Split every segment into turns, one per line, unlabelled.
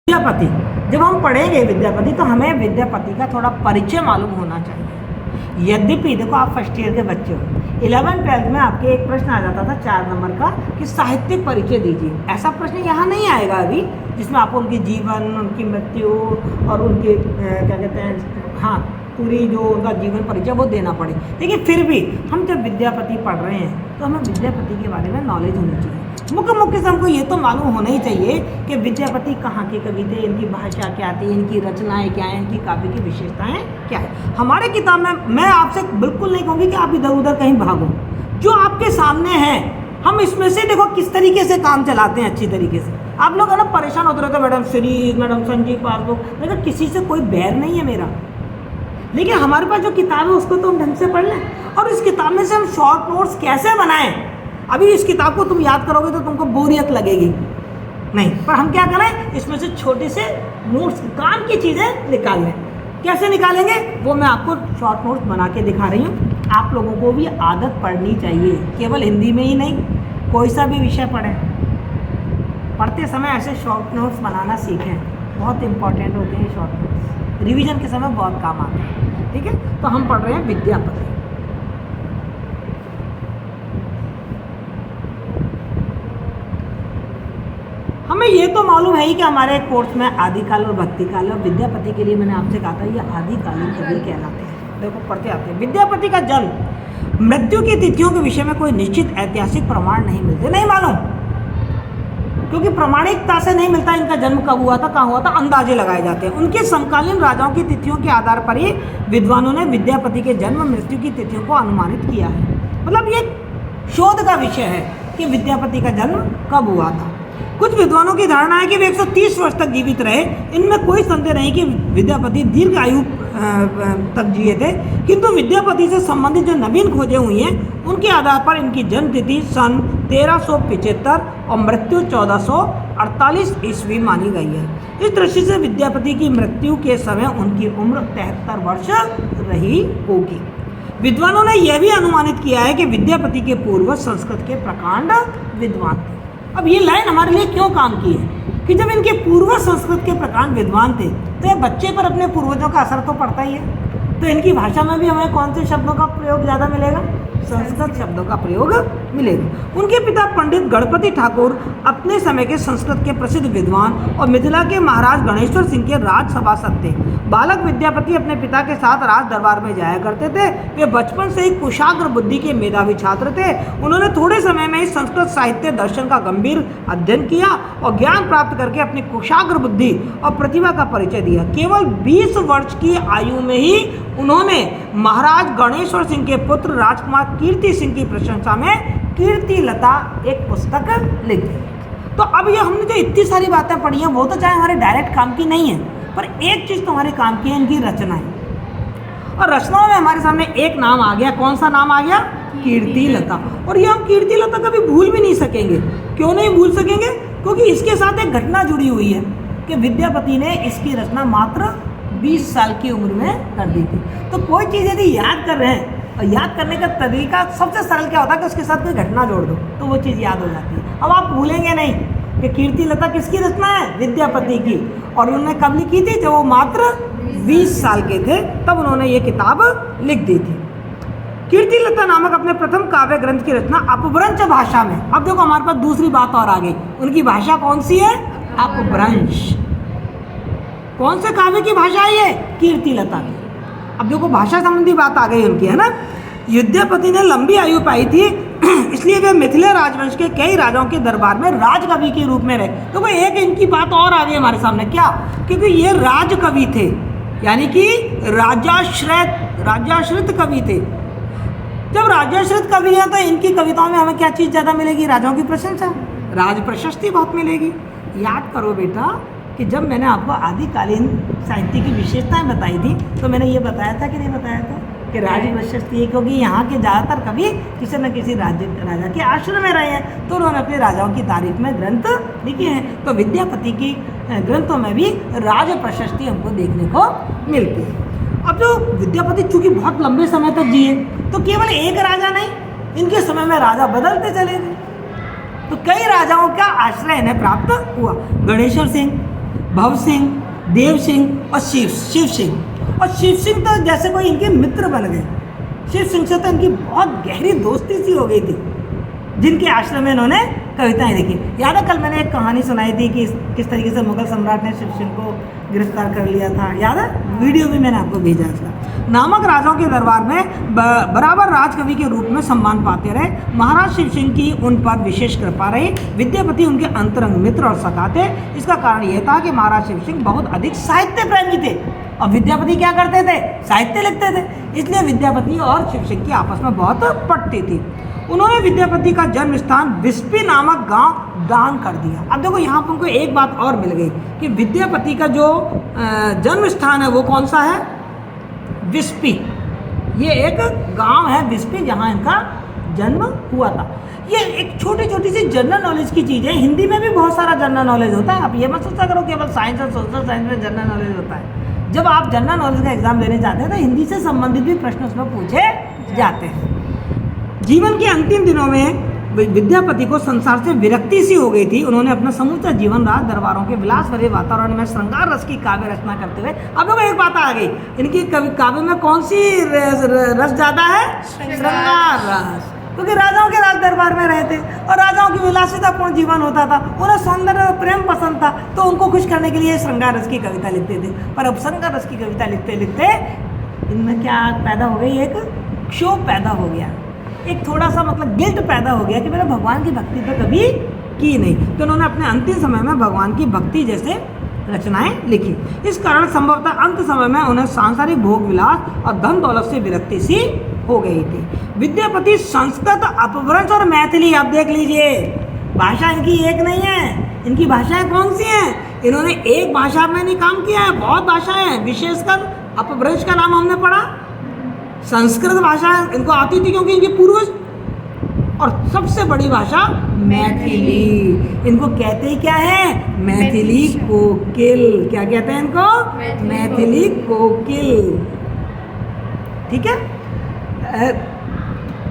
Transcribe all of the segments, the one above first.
विद्यापति, जब हम पढ़ेंगे विद्यापति तो हमें विद्यापति का थोड़ा परिचय मालूम होना चाहिए। यद्यपि देखो, आप फर्स्ट ईयर के बच्चे हो, 11th-12th में आपके एक प्रश्न आ जाता था 4 नंबर का कि साहित्यिक परिचय दीजिए। ऐसा प्रश्न यहाँ नहीं आएगा अभी, जिसमें आपको उनकी जीवन, उनकी मृत्यु और उनके क्या कहते हैं, हाँ, पूरी जो उनका जीवन परिचय वो देना पड़े। लेकिन फिर भी हम जब विद्यापति पढ़ रहे हैं तो हमें विद्यापति के बारे में नॉलेज होनी चाहिए। मुख्य से हमको ये तो मालूम होना ही चाहिए कि विद्यापति कहाँ के कवि थे, इनकी भाषा क्या थी, इनकी रचनाएं क्या हैं, इनकी काव्य की विशेषताएं क्या है। हमारे किताब में मैं आपसे बिल्कुल नहीं कहूँगी कि आप इधर उधर कहीं भागो, जो आपके सामने है हम इसमें से देखो किस तरीके से काम चलाते हैं अच्छी तरीके से। आप लोग है ना परेशान होते रहते, madam series, madam Sanjeev passbook, लेकिन किसी से कोई बैर नहीं है मेरा, लेकिन हमारे पास जो किताब है उसको तो हम ढंग से पढ़ लें और इस किताब में से हम शॉर्ट नोट्स कैसे बनाएं। अभी इस किताब को तुम याद करोगे तो तुमको बोरियत लगेगी नहीं, पर हम क्या करें, इसमें से छोटे से नोट्स, काम की चीज़ें निकाल लें। कैसे निकालेंगे वो मैं आपको शॉर्ट नोट्स बना के दिखा रही हूँ। आप लोगों को भी आदत पढ़नी चाहिए, केवल हिंदी में ही नहीं, कोई सा भी विषय पढ़ें, पढ़ते समय ऐसे शॉर्ट नोट्स बनाना सीखें। बहुत इंपॉर्टेंट होते हैं शॉर्ट नोट्स, रिवीजन के समय बहुत काम आते हैं। ठीक है, तो हम पढ़ रहे हैं विद्यापति। हमें ये तो मालूम है ही कि हमारे कोर्स में आदिकाल और भक्तिकाल, और विद्यापति के लिए मैंने आपसे कहा था ये आदिकालीन कवि कहलाते हैं। देखो पढ़ते आते हैं। विद्यापति का जन्म, मृत्यु की तिथियों के विषय में कोई निश्चित ऐतिहासिक प्रमाण नहीं मिलते, नहीं मालूम, क्योंकि प्रमाणिकता से नहीं मिलता इनका जन्म कब हुआ था, कहाँ हुआ था, अंदाजे लगाए जाते हैं। उनके समकालीन राजाओं की तिथियों के आधार पर ही विद्वानों ने विद्यापति के जन्म मृत्यु की तिथियों को अनुमानित किया है। मतलब ये शोध का विषय है कि विद्यापति का जन्म कब हुआ था। कुछ विद्वानों की धारणा है कि वे 130 वर्ष तक जीवित रहे। इनमें कोई संदेह नहीं कि विद्यापति दीर्घ आयु तक जिए थे, किंतु विद्यापति से संबंधित जो नवीन खोजें हुई हैं उनके आधार पर इनकी जन्म तिथि सन 1375 और मृत्यु 1448 ईस्वी मानी गई है। इस दृष्टि से विद्यापति की मृत्यु के समय उनकी उम्र 73 वर्ष रही होगी। विद्वानों ने यह भी अनुमानित किया है कि विद्यापति के पूर्वज संस्कृत के प्रकांड विद्वान थे। अब ये लाइन हमारे लिए क्यों काम की है कि जब इनके पूर्वज संस्कृत के प्रकांड विद्वान थे तो ये बच्चे पर अपने पूर्वजों का असर तो पड़ता ही है। तो इनकी भाषा में भी हमें कौन से शब्दों का प्रयोग ज़्यादा मिलेगा, संस्कृत शब्दों का प्रयोग मिलेगा। उनके पिता पंडित गणपति ठाकुर अपने समय के संस्कृत के प्रसिद्ध विद्वान और मिथिला के महाराज गणेश्वर सिंह के राजसभासद थे। बालक विद्यापति अपने पिता के साथ राज दरबार में जाया करते थे। वे बचपन से ही कुशाग्र बुद्धि के मेधावी छात्र थे। उन्होंने थोड़े समय में ही संस्कृत साहित्य दर्शन का गंभीर अध्ययन किया और ज्ञान प्राप्त करके अपनी कुशाग्र बुद्धि और प्रतिभा का परिचय दिया। केवल 20 वर्ष की आयु में ही उन्होंने महाराज गणेश्वर सिंह के पुत्र राजकुमार कीर्ति सिंह की प्रशंसा में कीर्तिलता एक पुस्तक लिख दी। तो अब ये हमने जो इतनी सारी बातें पढ़ी हैं वो तो चाहे हमारे डायरेक्ट काम की नहीं है, पर एक चीज़ तो हमारे काम की है, इनकी रचनाएं। और रचनाओं में हमारे सामने एक नाम आ गया, कौन सा नाम आ गया, कीर्तिलता। और ये हम कीर्तिलता कभी भूल भी नहीं सकेंगे। क्यों नहीं भूल सकेंगे, क्योंकि इसके साथ एक घटना जुड़ी हुई है कि विद्यापति ने इसकी रचना मात्र 20 साल की उम्र में कर दी थी। तो कोई चीज़ यदि याद कर रहे हैं और याद करने का तरीका सबसे सरल क्या होता है कि उसके साथ कोई घटना जोड़ दो तो वो चीज़ याद हो जाती है। अब आप भूलेंगे नहीं कि कीर्तिलता किसकी रचना है, विद्यापति की। और उन्होंने कब लिखी थी, जब वो मात्र 20 साल के थे, तब उन्होंने ये किताब लिख दी थी। कीर्तिलता नामक अपने प्रथम काव्य ग्रंथ की रचना अपभ्रंश भाषा में। अब देखो हमारे पास दूसरी बात और आ गई, उनकी भाषा कौन सी है, अपभ्रंश। कौन से काव्य की भाषा है ये, कीर्तिलता की। अब देखो भाषा संबंधी बात आ गई उनकी, है ना। विद्यापति ने लंबी आयु पाई थी, इसलिए वे मिथिला राजवंश के कई राजाओं के दरबार में राजकवि के रूप में रहे। तो भाई एक इनकी बात और आ गई हमारे सामने, क्या, क्योंकि ये राजकवि थे, यानी कि राजाश्रित कवि थे। जब राजाश्रित कवि है तो इनकी कविताओं में हमें क्या चीज़ ज़्यादा मिलेगी, राजाओं की प्रशंसा, राज प्रशस्ति बहुत मिलेगी। याद करो बेटा कि जब मैंने आपको आदिकालीन साहित्य की विशेषताएं बताई थी तो मैंने ये बताया था कि नहीं बताया था कि राज प्रशस्ति है, क्योंकि यहाँ के ज़्यादातर कवि किसी न किसी राजा के आश्रम में रहे हैं तो उन्होंने अपने राजाओं की तारीफ में ग्रंथ लिखे हैं। तो विद्यापति की ग्रंथों में भी राज प्रशस्ति हमको देखने को मिलती है। अब जो विद्यापति चूँकि बहुत लंबे समय तक जिए तो केवल एक राजा नहीं, इनके समय में राजा बदलते चले गए, तो कई राजाओं का आश्रय इन्हें प्राप्त हुआ। गणेश्वर सिंह भव सिंह, देव सिंह और शिव सिंह। और शिव सिंह तो जैसे कोई इनके मित्र बन गए। शिव सिंह से तो इनकी बहुत गहरी दोस्ती सी हो गई थी, जिनके आश्रम में इन्होंने कविताएं लिखी। याद है कल मैंने एक कहानी सुनाई थी कि किस तरीके से मुगल सम्राट ने शिव सिंह को गिरफ्तार कर लिया था, याद है? वीडियो भी मैंने आपको भेजा इसका। नामक राजाओं के दरबार में बराबर राजकवि के रूप में सम्मान पाते रहे। महाराज शिव सिंह की उन पर विशेष कृपा रही। विद्यापति उनके अंतरंग मित्र और सखा थे। इसका कारण यह था कि महाराज शिव सिंह बहुत अधिक साहित्य प्रेमी थे और विद्यापति क्या करते थे? साहित्य लिखते थे। इसलिए विद्यापति और शिव सिंह की आपस में बहुत पटती थी। उन्होंने विद्यापति का जन्म स्थान विस्पी नामक गांव दान कर दिया। अब देखो यहाँ पर उनको एक बात और मिल गई कि विद्यापति का जो जन्म स्थान है वो कौन सा है? विस्पी। ये एक गांव है विस्पी जहाँ इनका जन्म हुआ था। ये एक छोटी छोटी सी जनरल नॉलेज की चीज़ है। हिंदी में भी बहुत सारा जनरल नॉलेज होता है। आप ये मत सोचा करो केवल साइंस और सोशल साइंस में जनरल नॉलेज होता है। जब आप जनरल नॉलेज का एग्जाम देने जाते हैं तो हिंदी से संबंधित भी प्रश्न उसमें पूछे जाते हैं। जीवन के अंतिम दिनों में विद्यापति को संसार से विरक्ति सी हो गई थी। उन्होंने अपना समूचा जीवन राज दरबारों के विलास भरे वातावरण में श्रृंगार रस की काव्य रचना करते हुए, अब देखो एक बात आ गई, इनकी काव्य में कौन सी रस ज्यादा है? श्रृंगार रस। क्योंकि राजाओं के राज दरबार में रहे थे और राजाओं की विलासितापूर्ण जीवन होता था, उन्हें सौंदर्य प्रेम पसंद था, तो उनको खुश करने के लिए श्रृंगार रस की कविता लिखते थे। पर अब श्रृंगार रस की कविता लिखते लिखते इनमें क्या पैदा हो गई? एक क्षोभ पैदा हो गया, एक थोड़ा सा मतलब गिल्ट पैदा हो गया कि मैंने भगवान की भक्ति तो कभी की नहीं। तो उन्होंने अपने अंतिम समय में भगवान की भक्ति जैसे रचनाएं लिखी। इस कारण संभवतः अंत समय में उन्हें सांसारिक भोग विलास और धन दौलत से विरक्ति सी हो गई थी। विद्यापति संस्कृत, अपभ्रंश और मैथिली, आप देख लीजिए भाषा इनकी एक नहीं है। इनकी भाषाएं कौन सी हैं? इन्होंने एक भाषा में नहीं काम किया है, बहुत भाषाएं हैं। विशेषकर अपभ्रंश का नाम हमने पढ़ा, संस्कृत भाषा इनको आती थी क्योंकि इनके पूर्वज, और सबसे बड़ी भाषा मैथिली। इनको कहते ही क्या है? मैथिली कोकिल। क्या कहते हैं इनको? मैथिली कोकिल। ठीक है।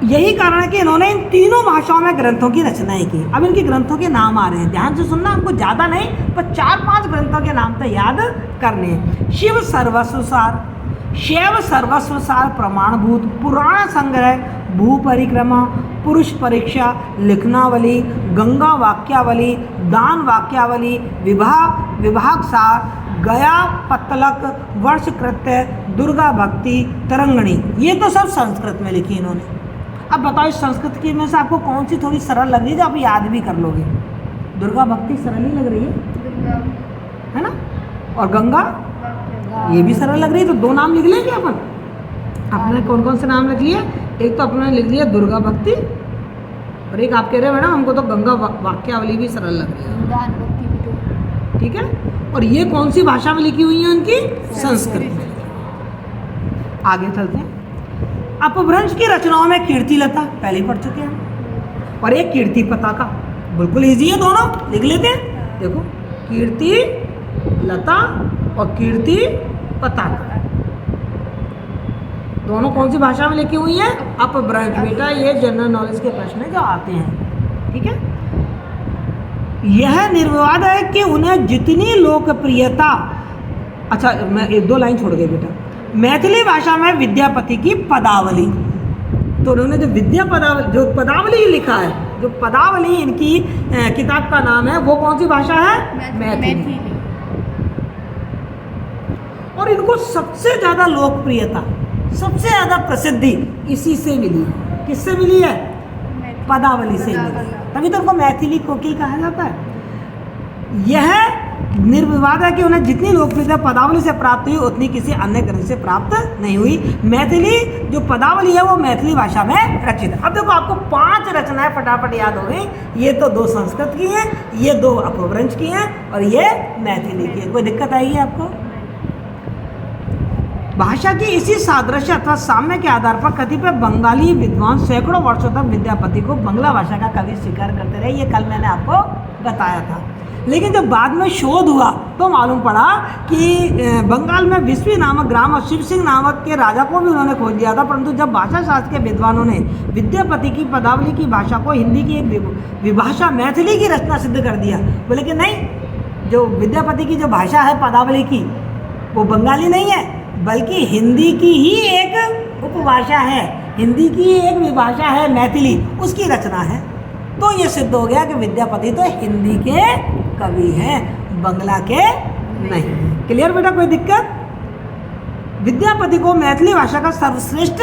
यही कारण है कि इन्होंने इन तीनों भाषाओं में ग्रंथों की रचनाएं की। अब इनके ग्रंथों के नाम आ रहे हैं, ध्यान से सुनना, हमको ज़्यादा नहीं पर 4-5 ग्रंथों के नाम तो याद करने हैं। शिव सर्वस्वसार, शैव सर्वस्वसार प्रमाणभूत, पुराण संग्रह, भू परिक्रमा, पुरुष परीक्षा, लिखनावली, गंगा वाक्यावली, दान वाक्यावली, विभाग सार, गया पत्तलक, वर्ष कृत्य, दुर्गा भक्ति, तरंगणी, ये तो सब संस्कृत में लिखी इन्होंने। अब बताओ इस संस्कृत की में से आपको कौन सी थोड़ी सरल लग रही है जो आप याद भी कर लोगे? दुर्गा भक्ति सरल ही लग रही है ना? और गंगा ये भी सरल लग रही है। तो 2 नाम लिख लेंगे अपन। आपने कौन कौन से नाम लिख लिए? एक तो अपने लिख लिया दुर्गा भक्ति और एक आप कह रहे हो मैडम हमको तो गंगा वाक्यावली भी सरल लग रही है। ठीक है। और ये कौन सी भाषा में लिखी हुई है उनकी? संस्कृत में। आगे चलते हैं। अपभ्रंश की रचनाओं में कीर्तिलता पहले ही पढ़ चुके हैं और एक कीर्ति पताका, बिल्कुल इजी है, दोनों लिख लेते हैं। देखो कीर्ति लता और कीर्ति पताका, दोनों कौन सी भाषा में लिखी हुई है? अपभ्रंश। बेटा ये जनरल नॉलेज के प्रश्न जो आते हैं, ठीक है। यह निर्विवाद है कि उन्हें जितनी लोकप्रियता, अच्छा मैं 1-2 लाइन छोड़ गई बेटा। मैथिली भाषा में विद्यापति की पदावली, तो उन्होंने जो पदावली लिखा है, जो पदावली इनकी किताब का नाम है, वो कौन सी भाषा है? मैथिली। और इनको सबसे ज़्यादा लोकप्रियता, सबसे ज़्यादा प्रसिद्धि इसी से मिली है। किससे मिली है? पदावली से मिली, तभी तो उनको मैथिली कोकिल कहा जाता है। यह निर्विवाद है कि उन्हें जितनी लोकप्रियता पदावली से प्राप्त हुई उतनी किसी अन्य ग्रंथ से प्राप्त नहीं हुई। मैथिली जो पदावली है वो मैथिली भाषा में रचित है। अब देखो आपको 5 रचनाएं फटाफट याद हो गई। ये तो 2 संस्कृत की हैं, ये 2 अपभ्रंश की हैं और ये मैथिली की है। कोई दिक्कत आएगी आपको? भाषा की इसी सादृश्य अथवा साम्य के आधार पर कतिपय बंगाली विद्वान सैकड़ों वर्षों तक विद्यापति को बांग्ला भाषा का कवि स्वीकार करते रहे। ये कल मैंने आपको बताया था। लेकिन जब बाद में शोध हुआ तो मालूम पड़ा कि बंगाल में विस्वी नामक ग्राम और शिव सिंह नामक के राजा को भी उन्होंने खोज दिया था। परंतु जब भाषा शास्त्र के विद्वानों ने विद्यापति की पदावली की भाषा को हिंदी की एक विभाषा मैथिली की रचना सिद्ध कर दिया, बोले कि नहीं, जो विद्यापति की जो भाषा है पदावली की, वो बंगाली नहीं है, बल्कि हिंदी की ही एक उपभाषा है, हिंदी की एक विभाषा है मैथिली, उसकी रचना है। तो ये सिद्ध हो गया कि विद्यापति तो हिंदी के कवि हैं, बंगला के नहीं। क्लियर बेटा, कोई दिक्कत? विद्यापति को मैथिली भाषा का सर्वश्रेष्ठ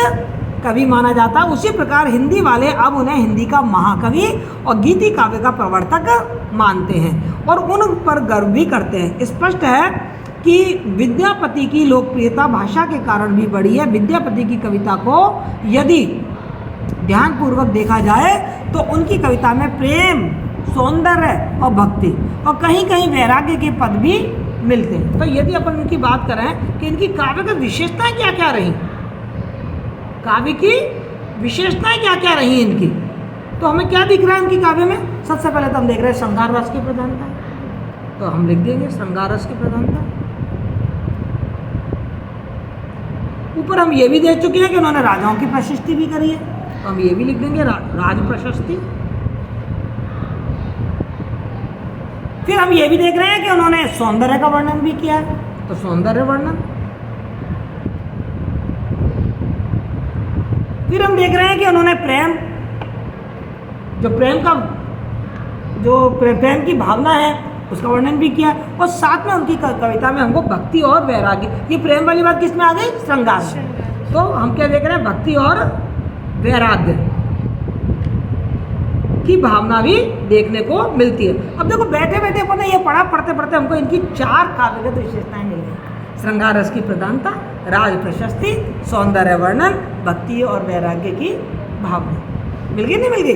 कवि माना जाता है। उसी प्रकार हिंदी वाले अब उन्हें हिंदी का महाकवि और गीति काव्य का प्रवर्तक मानते हैं और उन पर गर्व भी करते हैं। स्पष्ट है कि विद्यापति की लोकप्रियता भाषा के कारण भी बढ़ी है। विद्यापति की कविता को यदि ध्यानपूर्वक देखा जाए तो उनकी कविता में प्रेम, सौंदर्य और भक्ति और कहीं कहीं वैराग्य के पद भी मिलते हैं। तो यदि अपन इनकी बात करें कि इनकी काव्य की विशेषताएं क्या क्या रही, काव्य की विशेषताएं क्या क्या रही इनकी, तो हमें क्या दिख रहा है इनकी काव्य में? सबसे पहले तो हम देख रहे हैं श्रृंगार रस की प्रधानता, तो हम लिख देंगे श्रृंगार रस की प्रधानता। ऊपर हम ये भी देख चुके हैं कि उन्होंने राजाओं की प्रशस्ति भी करी है, तो हम ये भी लिख देंगे राज प्रशस्ति। फिर हम ये भी देख रहे हैं कि उन्होंने सौंदर्य का वर्णन भी किया है, तो सौंदर्य वर्णन। फिर हम देख रहे हैं कि उन्होंने प्रेम, जो प्रेम की भावना है उसका वर्णन भी किया, और साथ में उनकी कविता में हमको भक्ति और वैराग्य, ये प्रेम वाली बात किस में आ गई? श्रृंगार में। तो हम क्या देख रहे हैं? भक्ति और वैराग्य की भावना भी देखने को मिलती है। अब देखो बैठे बैठे अपन ने ये पढ़ा, पढ़ते पढ़ते हमको इनकी 4 काव्यगत विशेषताएं मिल गई। श्रृंगार रस की प्रधानता, राज प्रशस्ति, सौंदर्य वर्णन, भक्ति और वैराग्य की भावना मिल गई, नहीं मिल गई?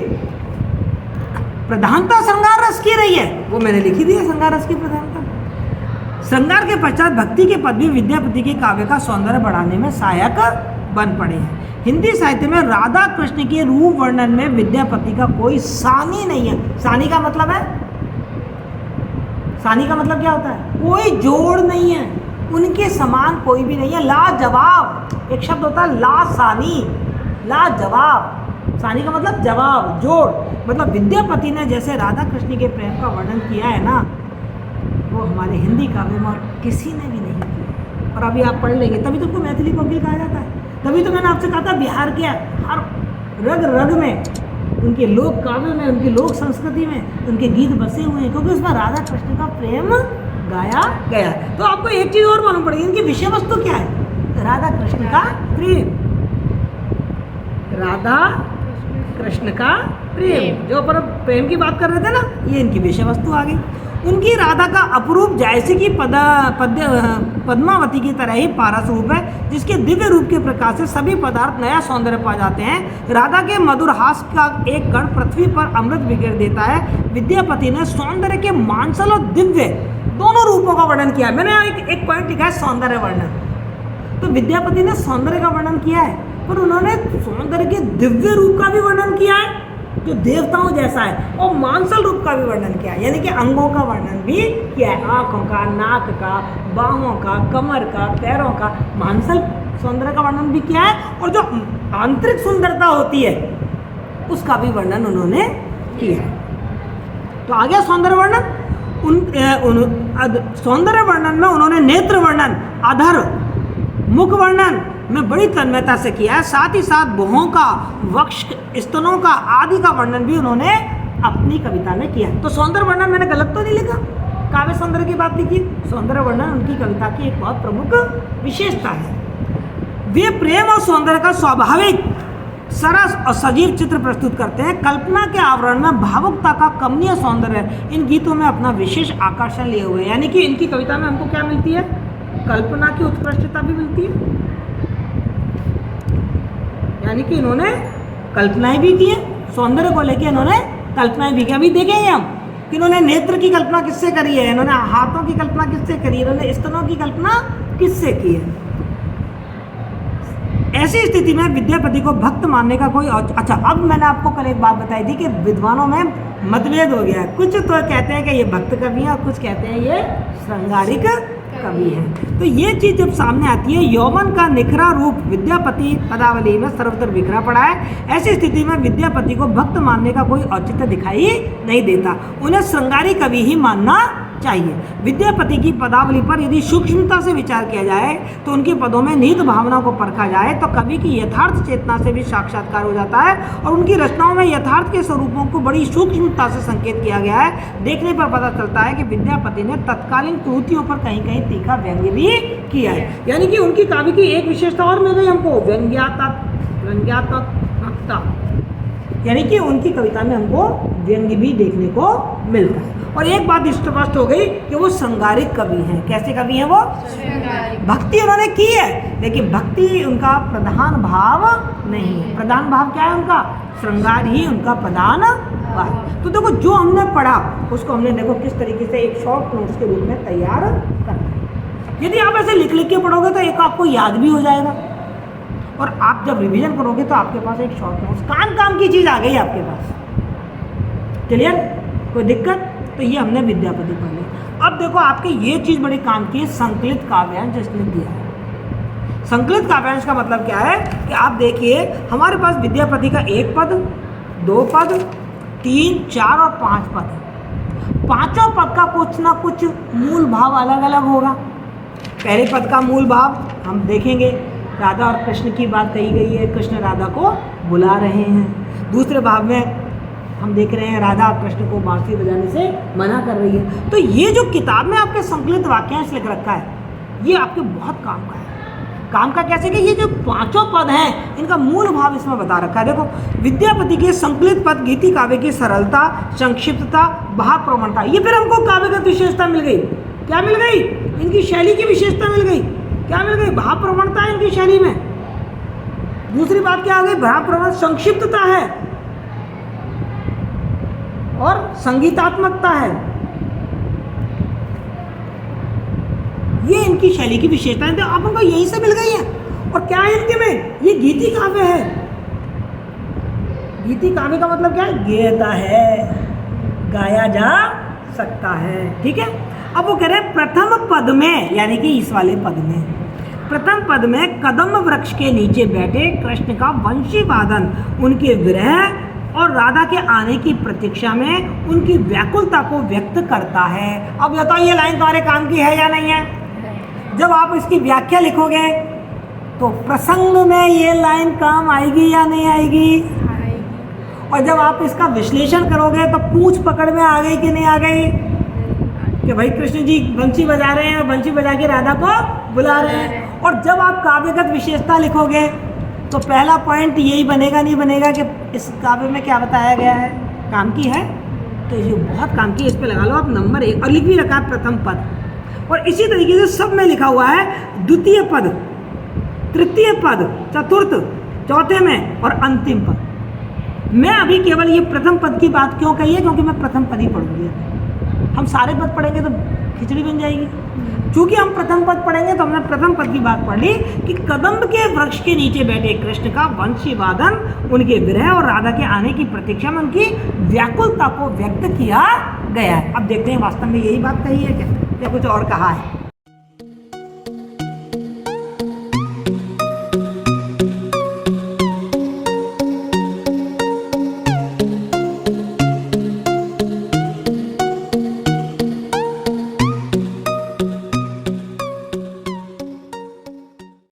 प्रधानता श्रृंगार रस की रही है, वो मैंने लिखी दी है श्रृंगार रस की प्रधानता। श्रृंगार के पश्चात भक्ति के पद भी विद्यापति के काव्य का सौंदर्य बढ़ाने में सहायक बन पड़े हैं। हिंदी साहित्य में राधा कृष्ण के रूप वर्णन में विद्यापति का कोई सानी नहीं है। सानी का मतलब है, सानी का मतलब क्या होता है? कोई जोड़ नहीं है, उनके समान कोई भी नहीं है। लाजवाब एक शब्द होता है, लासानी, लाजवाब। सानी का मतलब जवाब, जोड़। मतलब विद्यापति ने जैसे राधा कृष्ण के प्रेम का वर्णन किया है ना, वो हमारे हिंदी काव्य में और किसी ने भी नहीं किया। और अभी आप पढ़ लेंगे, तभी तो उसको मैथिली कोकिल कहा जाता है। तभी तो मैंने आपसे कहा था बिहार के हर रग रग में, उनके लोक काव्य में, उनकी लोक संस्कृति में उनके गीत बसे हुए हैं, क्योंकि उसमें राधा कृष्ण का प्रेम गाया गया है। तो आपको एक चीज़ और मालूम पड़ेगी, इनकी विषय वस्तु क्या है? राधा कृष्ण का प्रेम, राधा कृष्ण का प्रेम। जो अपन प्रेम की बात कर रहे थे ना, ये इनकी विषय वस्तु आ गई। उनकी राधा का अपरूप जैसे कि पद्मावती की तरह ही पारस रूप है, जिसके दिव्य रूप के प्रकाश से सभी पदार्थ नया सौंदर्य पा जाते हैं। राधा के मधुर हास का एक कण पृथ्वी पर अमृत बिखेर देता है। विद्यापति ने सौंदर्य के मांसल और दिव्य दोनों रूपों का वर्णन किया है। मैंने एक पॉइंट लिखा है, सौंदर्य वर्णन। तो विद्यापति ने सौंदर्य का वर्णन किया है, पर उन्होंने सौंदर्य के दिव्य रूप का भी वर्णन किया है जो देवताओं जैसा है, और मांसल रूप का भी वर्णन किया है, यानी कि अंगों का वर्णन भी किया है, आँखों का, नाक का, बाहों का, कमर का, पैरों का मांसल सौंदर्य का वर्णन भी किया है, और जो आंतरिक सुंदरता होती है उसका भी वर्णन उन्होंने किया है। तो आ गया सौंदर्य वर्णन। सौंदर्य वर्णन में उन्होंने नेत्र वर्णन, अधर, मुख वर्णन में बड़ी तन्मयता से किया है। साथ ही साथ भुहों का, वक्ष, स्तनों का आदि का वर्णन भी उन्होंने अपनी कविता में किया। तो सौंदर्य वर्णन मैंने गलत तो नहीं लिखा, काव्य सौंदर्य की बात लिखी। सौंदर्य वर्णन उनकी कविता की एक बहुत प्रमुख विशेषता है। वे प्रेम और सौंदर्य का स्वाभाविक, सरस और सजीव चित्र प्रस्तुत करते हैं। कल्पना के आवरण में भावुकता का कमनीय सौंदर्य इन गीतों में अपना विशेष आकर्षण लिए हुए हैं। यानी कि इनकी कविता में हमको क्या मिलती है? कल्पना की उत्कृष्टता भी मिलती है, यानी कि इन्होंने कल्पनाएं भी की है, सौंदर्य को लेकर इन्होंने कल्पनाएं भी की। अभी देखेंगे हम कि इन्होंने नेत्र की कल्पना किससे करी है, इन्होंने हाथों की कल्पना किससे करी है, इन्होंने स्तनों की कल्पना किससे की है। ऐसी स्थिति में विद्यापति को भक्त मानने का कोई अच्छा, अब मैंने आपको कल एक बात बताई थी कि विद्वानों में मतभेद हो गया है। कुछ तो कहते हैं कि ये भक्त कवि है और कुछ कहते हैं ये श्रृंगारिक कवि है। तो ये चीज़ जब सामने आती है, यौवन का निखरा रूप विद्यापति पदावली में सर्वत्र बिखरा पड़ा है। ऐसी स्थिति में विद्यापति को भक्त मानने का कोई औचित्य दिखाई नहीं देता, उन्हें श्रृंगारी कवि ही मानना चाहिए। विद्यापति की पदावली पर यदि सूक्ष्मता से विचार किया जाए तो उनके पदों में निहित भावना को परखा जाए तो कवि की यथार्थ चेतना से भी साक्षात्कार हो जाता है और उनकी रचनाओं में यथार्थ के स्वरूपों को बड़ी सूक्ष्मता से संकेत किया गया है। देखने पर पता चलता है कि विद्यापति ने तत्कालीन कृतियों पर कहीं कहीं तीखा व्यंग्य भी किया है। यानी कि उनकी काव्य की एक विशेषता और मिल गई हमको, व्यंग्यात्मकता, यानी कि उनकी कविता में हमको व्यंग्य भी देखने को मिलता है। और एक बात स्पष्ट हो गई कि वो श्रृंगारिक कवि हैं। कैसे कवि हैं वो? भक्ति उन्होंने की है, लेकिन भक्ति उनका प्रधान भाव नहीं है। प्रधान भाव क्या है उनका? श्रृंगार ही उनका प्रधान भाव। तो देखो जो हमने पढ़ा उसको हमने देखो किस तरीके से एक शॉर्ट नोट्स के रूप में तैयार करना। यदि आप ऐसे लिख लिख के पढ़ोगे तो एक आपको याद भी हो जाएगा और आप जब रिवीजन करोगे तो आपके पास एक शॉर्ट नोट्स काम की चीज़ आ गई आपके पास। क्लियर? कोई दिक्कत? तो ये हमने विद्यापति पढ़ लिया। अब देखो आपके ये चीज़ बड़ी काम की है, संकलित काव्यांश जिसने दिया है। संकलित काव्यांश का मतलब क्या है कि आप देखिए हमारे पास विद्यापति का 1 पद, 2 पद, 3, 4 और 5 पद है। पांचों पद का कुछ ना कुछ मूल भाव अलग अलग होगा। पहले पद का मूल भाव हम देखेंगे, राधा और कृष्ण की बात कही गई है, कृष्ण राधा को बुला रहे हैं। दूसरे भाव में हम देख रहे हैं राधा कृष्ण को बांसुरी बजाने से मना कर रही है। तो ये जो किताब में आपके संकलित वाक्यांश लिख रखा है ये आपके बहुत काम का है। काम का कैसे कि ये जो पांचों पद हैं इनका मूल भाव इसमें बता रखा है। देखो विद्यापति के संकलित पद गीति काव्य की सरलता, संक्षिप्तता, भाव प्रवणता, ये फिर हमको काव्यगत विशेषता मिल गई। क्या मिल गई? इनकी शैली की विशेषता मिल गई। क्या मिल गई? भाव प्रवणता है इनकी शैली में। दूसरी बात क्या आ गई? भाव प्रवण संक्षिप्तता है और संगीतात्मकता है। ये इनकी शैली की विशेषताएं तो आप उनको यहीं से मिल गई है। और क्या है इनके में? ये गीति काव्य है। गीति काव्य का मतलब क्या है? गेयता है, गाया जा सकता है। ठीक है। अब वो कह रहे हैं प्रथम पद में, यानी कि इस वाले पद में, प्रथम पद में कदम वृक्ष के नीचे बैठे कृष्ण का वंशी वादन उनके विरह और राधा के आने की प्रतीक्षा में उनकी व्याकुलता को व्यक्त करता है। अब बताओ ये लाइन तुम्हारे काम की है या नहीं है? जब आप इसकी व्याख्या लिखोगे तो प्रसंग में ये लाइन काम आएगी या नहीं आएगी? और जब आप इसका विश्लेषण करोगे तो पूछ पकड़ में आ गई कि नहीं आ गई कि भाई कृष्ण जी बंसी बजा रहे हैं और बंसी बजा के राधा को बुला रहे हैं। और जब आप काव्यगत विशेषता लिखोगे तो पहला पॉइंट यही बनेगा, नहीं बनेगा कि इस काव्य में क्या बताया गया है? काम की है। तो ये बहुत काम की, इस पे लगा लो आप नंबर 1। और लिख भी रखा है प्रथम पद। और इसी तरीके से सब में लिखा हुआ है द्वितीय पद, तृतीय पद, चतुर्थ, चौथे में और अंतिम पद। मैं अभी केवल ये प्रथम पद की बात क्यों कही है? क्योंकि मैं प्रथम पद ही पढ़ूंगी। हम सारे पद पढ़ेंगे तो खिचड़ी बन जाएगी। चूंकि हम प्रथम पद पढ़ेंगे तो हमने प्रथम पद की बात पढ़ ली कि कदम्ब के वृक्ष के नीचे बैठे कृष्ण का वंशी वादन उनके विरह और राधा के आने की प्रतीक्षा में उनकी व्याकुलता को व्यक्त किया गया है। अब देखते हैं वास्तव में यही बात कही है क्या या कुछ और कहा है।